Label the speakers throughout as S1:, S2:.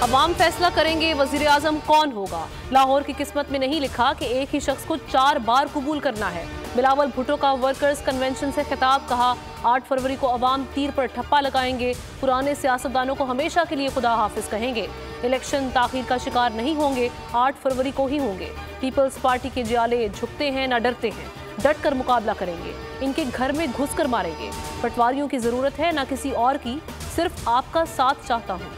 S1: अवाम फैसला करेंगे वजीर आजम कौन होगा। लाहौर की किस्मत में नहीं लिखा कि एक ही शख्स को 4 बार कबूल करना है। बिलावल भुट्टो का वर्कर्स कन्वेंशन से खिताब, कहा 8 फरवरी को अवाम तीर पर ठप्पा लगाएंगे, पुराने सियासतदानों को हमेशा के लिए खुदा हाफिज कहेंगे। इलेक्शन ताखीर का शिकार नहीं होंगे, 8 फरवरी को ही होंगे। पीपल्स पार्टी के जियाले झुकते हैं ना डरते हैं, डट कर मुकाबला करेंगे, इनके घर में घुस कर मारेंगे। पटवारियों की जरूरत है ना किसी और की, सिर्फ आपका साथ चाहता हूँ।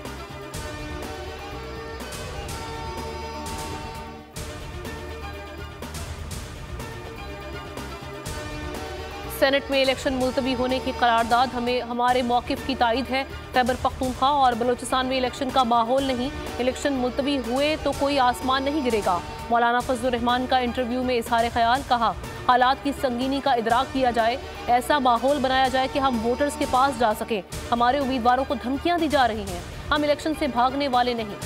S1: सेनेट में इलेक्शन मुलतवी होने की करारदाद, हमें हमारे मौक़िफ़ की तायद है। खैबर पख्तूनख्वा और बलोचिस्तान में इलेक्शन का माहौल नहीं, इलेक्शन मुलतवी हुए तो कोई आसमान नहीं गिरेगा। मौलाना फजलुर रहमान का इंटरव्यू में इजहार ख्याल, कहा हालात की संगीनी का इदराक किया जाए, ऐसा माहौल बनाया जाए कि हम वोटर्स के पास जा सकें। हमारे उम्मीदवारों को धमकियां दी जा रही हैं, हम इलेक्शन से भागने वाले नहीं।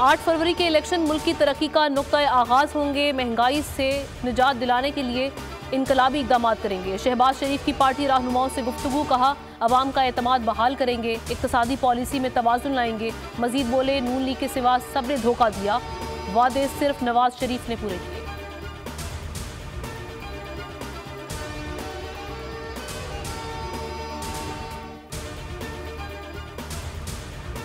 S1: 8 फरवरी के इलेक्शन मुल्क की तरक्की का नुक्ता आगाज होंगे। महंगाई से निजात दिलाने के लिए इनकलाबी इक़दाम करेंगे। शहबाज शरीफ की पार्टी रहनुमाओं से गुफ्तगू, कहा अवाम का एतमाद बहाल करेंगे, इक़्तिसादी पॉलिसी में तवाज़ुन लाएंगे। मजीद बोले नून लीग के सिवा सब ने धोखा दिया, वादे सिर्फ नवाज शरीफ ने पूरे किए।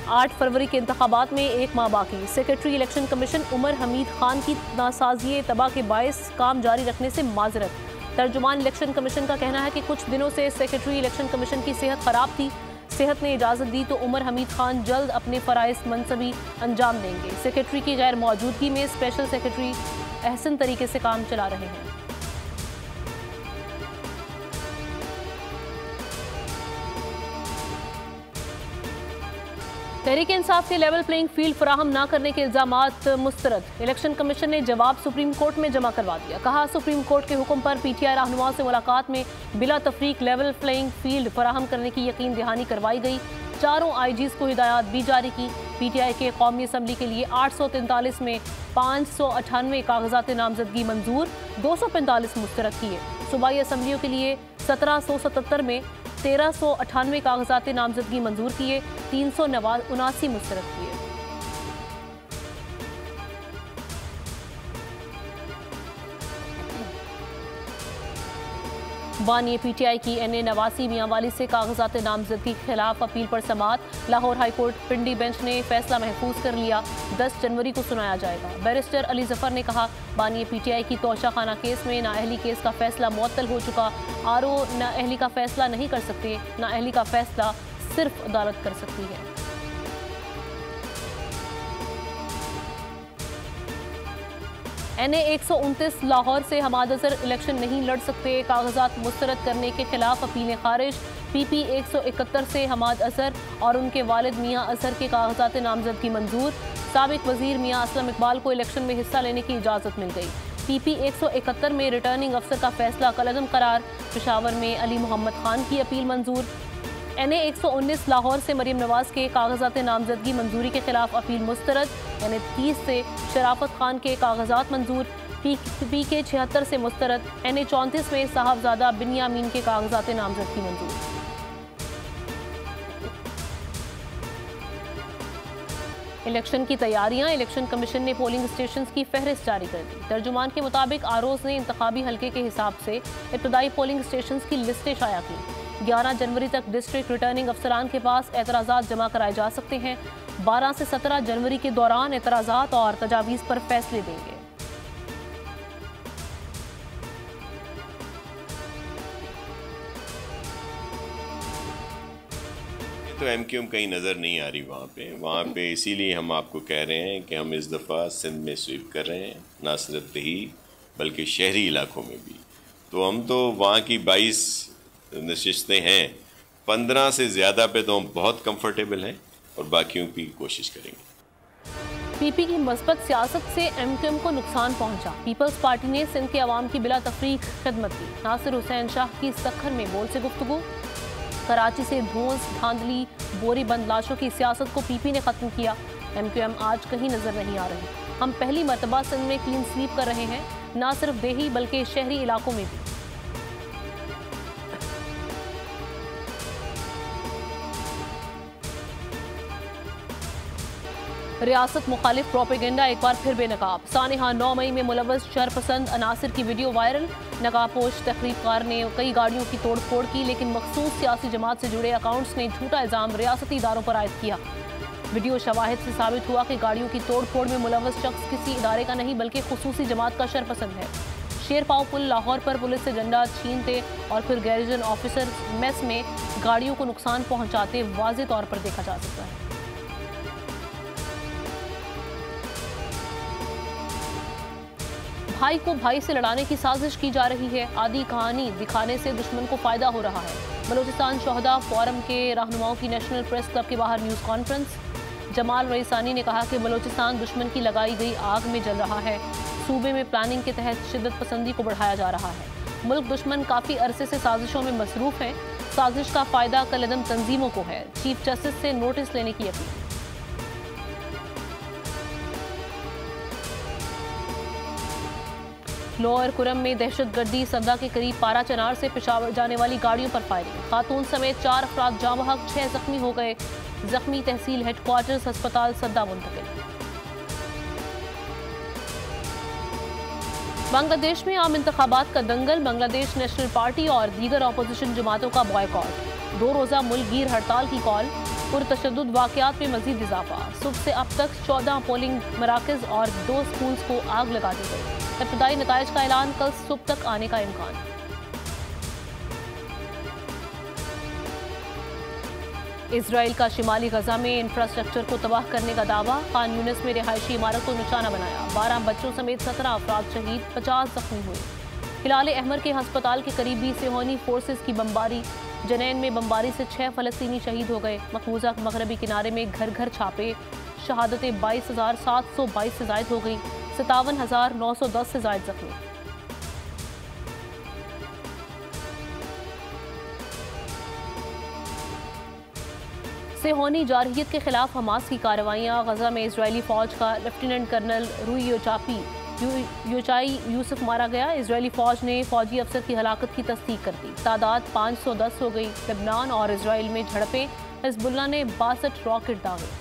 S1: आठ फरवरी के इंतखाबात में 1 माह बाकी। Secretary election commission Umar Hamid Khan की नासाजी तबाह के बायस काम जारी रखने से माजरत। तर्जुमान इलेक्शन कमीशन का कहना है कि कुछ दिनों से सेक्रेटरी इलेक्शन कमीशन की सेहत खराब थी, सेहत ने इजाज़त दी तो उमर हमीद खान जल्द अपने फ़राइज़ मनसबी अंजाम देंगे। सेक्रेटरी की गैर मौजूदगी में स्पेशल सेक्रेटरी अहसन तरीके से काम चला रहे हैं। तहरीक इंसाफ के लेवल प्लेइंग फील्ड फराहम न करने के इल्जामात मुस्तरद। इलेक्शन कमीशन ने जवाब सुप्रीम कोर्ट में जमा करवा दिया। कहा सुप्रीम कोर्ट के हुक्म पर पीटीआई रहनुमाओं से मुलाकात में बिला तफरीक लेवल प्लेइंग फील्ड फराहम करने की यकीन दहानी करवाई गई। चारों आईजीज़ को हिदायत भी जारी की। पीटीआई के कौमी असम्बली के लिए 843 में 598 कागजात नामजदगी मंजूर, 245 मुस्तरद किए। सूबाई असम्बलियों के लिए 1777 में 1398 कागजात नामजदगी मंजूर किए, 379 मुस्तरद किए। बानी पीटीआई की एनए नवासी मियांवाली से कागजात नामजदगी के खिलाफ अपील पर समाअत। लाहौर हाईकोर्ट पिंडी बेंच ने फैसला महफूज कर लिया, 10 जनवरी को सुनाया जाएगा। बैरिस्टर अली जफर ने कहा बानी पीटीआई की तोशा खाना केस में नाअहली केस का फैसला मुअत्तल हो चुका। आरओ नाअहली का फैसला नहीं कर सकते, नाअहली का फैसला सिर्फ अदालत कर सकती है। एनए 129 लाहौर से हमाद अजहर इलेक्शन नहीं लड़ सकते, कागजात मुस्तरद करने के खिलाफ अपीलें खारिज। पीपी 171 से हमाद अजहर और उनके वालिद मियां अजहर के कागजात नामजदगी मंजूर। साबिक वजीर मियां असलम इकबाल को इलेक्शन में हिस्सा लेने की इजाज़त मिल गई। पीपी 171 में रिटर्निंग अफसर का फैसला कलअदम करार। पेशावर में अली मोहम्मद खान की अपील मंजूर। एनए 119 लाहौर से मरीम नवाज के कागजात नामजदगी मंजूरी के खिलाफ अपील मुस्तरद। एनए 30 से शराफत खान के कागजात मंजूर, पीके 76 से मुस्तरद। एनए 34 में साहबजादा बिन्यामीन के कागजात नामजदगी मंजूर। इलेक्शन की तैयारियां, इलेक्शन कमीशन ने पोलिंग स्टेशन की फहरिस्त जारी कर दी। तर्जुमान के मुताबिक आरओज़ ने इंतखाबी हल्के के हिसाब से इब्तदाई पोलिंग स्टेशन की लिस्टें शाया की। 11 जनवरी तक डिस्ट्रिक्ट रिटर्निंग अफसरान के पास एतराज़ात जमा कराए जा सकते हैं। 12 से 17 जनवरी के दौरान एतराज़ात और तजावीज़ पर फैसले देंगे।
S2: तो एमक्यूएम कहीं नज़र नहीं आ रही वहाँ पे इसीलिए हम आपको कह रहे हैं कि हम इस दफ़ा सिंध में स्वीप कर रहे हैं, ना सिर्फ ही बल्कि शहरी इलाकों में भी। तो हम तो वहाँ की 22 नशिस्तें हैं, 15 से ज़्यादा पे तो हम बहुत कंफर्टेबल हैं और बाकियों की कोशिश करेंगे।
S1: पीपी की मस्बत सियासत से एमक्यूएम को नुकसान पहुंचा। पीपल्स पार्टी ने सिंध के अवाम की बिला तफरीक खिदमत की। नासिर हुसैन शाह की सखर में बोल से गुफ्तगू। कराची से धोंस, धांधली, बोरी बंद लाशों की सियासत को पीपी ने ख़त्म किया। एमक्यूएम आज कहीं नज़र नहीं आ रही। हम पहली मरतबा सिंध में क्लीन स्वीप कर रहे हैं। न सिर्फ देही बल्कि शहरी इलाकों में भी। रियासत मुखालिफ प्रोपेगेंडा एक बार फिर बेनकाब। सानिहा 9 मई में मुलव्वस शरपसंद अनासिर की वीडियो वायरल। नकाबपोश तकरीबकार ने कई गाड़ियों की तोड़फोड़ की, लेकिन मखसूस सियासी जमात से जुड़े अकाउंट्स ने झूठा इल्जाम रियासती इदारों पर आयद किया। वीडियो शवाहिद से साबित हुआ कि गाड़ियों की तोड़फोड़ में मुलव्वस शख्स किसी इदारे का नहीं बल्कि खुसूसी जमात का शरपसंद है। शेरपाव पुल लाहौर पर पुलिस से झंडा छीनते और फिर गैरिजन ऑफिसर मेस में गाड़ियों को नुकसान पहुंचाते वाज़ेह तौर पर देखा जा सकता है। भाई को भाई से लड़ाने की साजिश की जा रही है। आधी कहानी दिखाने से दुश्मन को फायदा हो रहा है। बलोचिस्तान शोहदा फोरम के रहनुमाओं की नेशनल प्रेस क्लब के बाहर न्यूज़ कॉन्फ्रेंस। जमाल रईसानी ने कहा कि बलोचिस्तान दुश्मन की लगाई गई आग में जल रहा है। सूबे में प्लानिंग के तहत शिद्दत पसंदी को बढ़ाया जा रहा है। मुल्क दुश्मन काफ़ी अरसे से साजिशों में मसरूफ है। साजिश का फ़ायदा कलदम तंजीमों को है। चीफ जस्टिस से नोटिस लेने की अपील। लोअर कुरम में दहशतगर्दी सद्दा के करीब पारा चनार से पेशावर जाने वाली गाड़ियों पर फायरिंग। खातून समेत 4 अफराद जाँ बहक, 6 जख्मी हो गए। जख्मी तहसील हेडक्वार्टर्स अस्पताल सद्दा मुंतकिल। बांग्लादेश में आम इंतखाबात का दंगल। बांग्लादेश नेशनल पार्टी और दीगर अपोजिशन जमातों का बॉयकॉट। 2 रोज़ा मुल्कगीर हड़ताल की कॉल। पुरतशद्दुद वाक़यात में मजीद इजाफा। सुबह से अब तक 14 पोलिंग मराकज़ और 2 स्कूल्स को आग लगा दी गई। इब्तदाई नताइज का ऐलान कल सुबह तक आने का इम्कान। इजराइल का शिमाली गजा में इंफ्रास्ट्रक्चर को तबाह करने का दावा। खान यूनिस में रिहायशी इमारत को निशाना बनाया। 12 बच्चों समेत 17 अफराद शहीद, 50 जख्मी हुए। हिलाल अहमर के अस्पताल के करीबी सेहोनी फोर्सेस की बमबारी। जनैन में बमबारी से 6 फ़लस्तीनी शहीद हो गए। मकबूजा मगरबी किनारे में घर घर छापे। शहादतें 22,722 से जायद हो गई। 57,910 से जायद जख्मी। सेहोनी जारहियत के खिलाफ हमास की कार्रवाइयाँ। गजा में इजरायली फौज का लेफ्टिनेंट कर्नल रूई योचाई यूसुफ मारा गया। इजरायली फौज ने फौजी अफसर की हलाकत की तस्दीक कर दी। तादाद 510 हो गई। लेबनान और इजराइल में झड़पें। हिजबुल्लाह ने 62 रॉकेट दागे।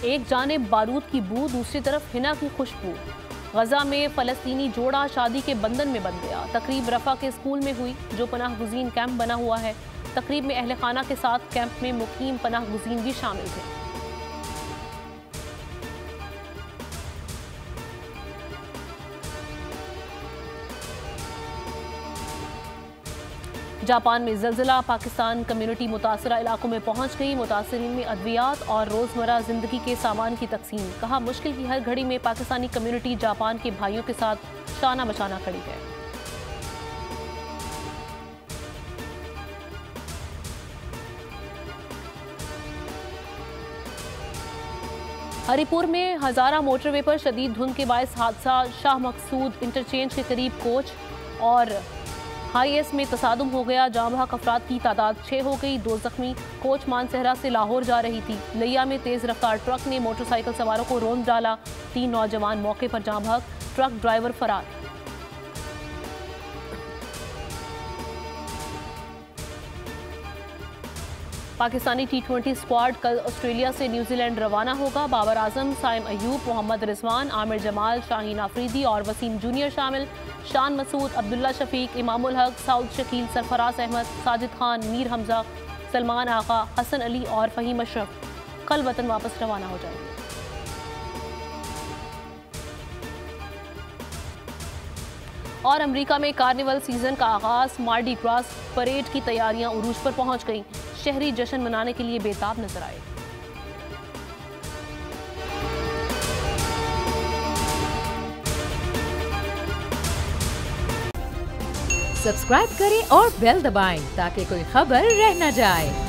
S1: एक जानिब बारूद की बू, दूसरी तरफ हिना की खुशबू। गजा में फ़लस्तीनी जोड़ा शादी के बंधन में बंध गया। तकरीब रफा के स्कूल में हुई, जो पनाह गुज़ीन कैंप बना हुआ है। तकरीब में अहले खाना के साथ कैंप में मुकीम पनाह गुज़ीन भी शामिल थे। जापान में ज़लज़ला। पाकिस्तान कम्युनिटी मुतासरा इलाकों में पहुंच गई। मुतासरीन में अद्वियात और रोज़मर्रा ज़िंदगी के सामान की तकसीम। कहा, मुश्किल की हर घड़ी में पाकिस्तानी कम्युनिटी जापान के भाइयों के साथ शाना बशाना खड़ी है। हरिपुर में हज़ारा मोटरवे पर शदीद धुंध के बायस हादसा। शाह मकसूद इंटरचेंज के करीब कोच और हाईएस में तसादुम हो गया। जाँ बहक अफराद की तादाद 6 हो गई, 2 जख्मी। कोच मानसहरा से लाहौर जा रही थी। लिया में तेज रफ्तार ट्रक ने मोटरसाइकिल सवारों को रौंद डाला। 3 नौजवान मौके पर जाँ बहक, ट्रक ड्राइवर फरार। पाकिस्तानी T20 स्क्वाड कल ऑस्ट्रेलिया से न्यूजीलैंड रवाना होगा। बाबर आजम, साइम अयूब, मोहम्मद रिजवान, आमिर जमाल, शाहीन आफरीदी और वसीम जूनियर शामिल। शान मसूद, अब्दुल्ला शफीक, इमामुल हक, साउद शकील, सरफराज अहमद, साजिद खान, मीर हमजा, सलमान आगा, हसन अली और फहीम अशरफ कल वतन वापस रवाना हो जाएंगे। और अमेरिका में कार्निवल सीजन का आगाज। मार्डी ग्रास परेड की तैयारियां उरूज पर पहुंच गईं। शहरी जश्न मनाने के लिए बेताब नजर आए।
S3: सब्सक्राइब करें और बेल दबाएं ताकि कोई खबर रह न जाए।